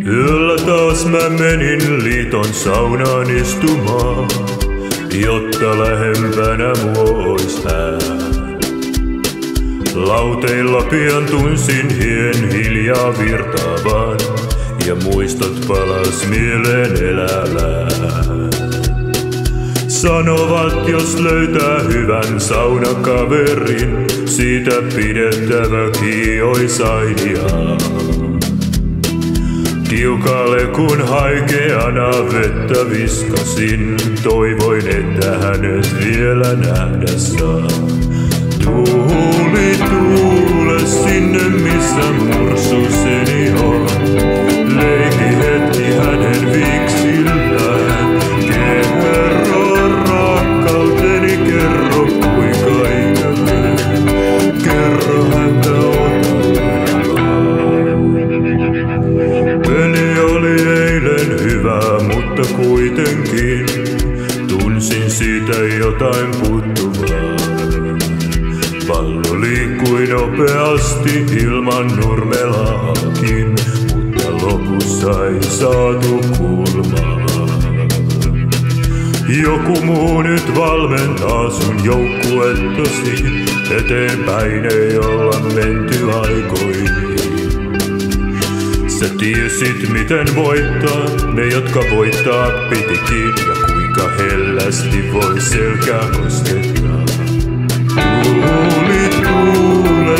Yöllä taas mä menin liiton saunaan istumaan, jotta lähempänä mua ois hän. Lauteilla pian tunsin hien hiljaa virtaavan, ja muistot palas mieleen elämään. Sanovat, jos löytää hyvän saunakaverin, siitä pidettäväkin ois aidiaa. Tiukalle kun haikeana vettä viskasin, toivoin, että hänet vielä nähdä saa. Tuuli tuule sinne, missä mursuseni on. Leiki hetki hänen viiksillään. Kerro rakkauteni, kerro kuinka ikävä. Kerro häntä peli oli eilen hyvä, mutta kuitenkin tunsin siitä jotain puuttuvaa. Pallo liikkui nopeasti ilman nurmelaakin, mutta lopussa ei saatu kulmaa. Joku muu nyt valmentaa sun joukkuettasi, eteenpäin ei olla menty aikoihin. Sä tiesit miten voittaa, ne jotka voittaa pitikin, ja kuinka hellästi voi selkää koskettaa. Tuuli tuule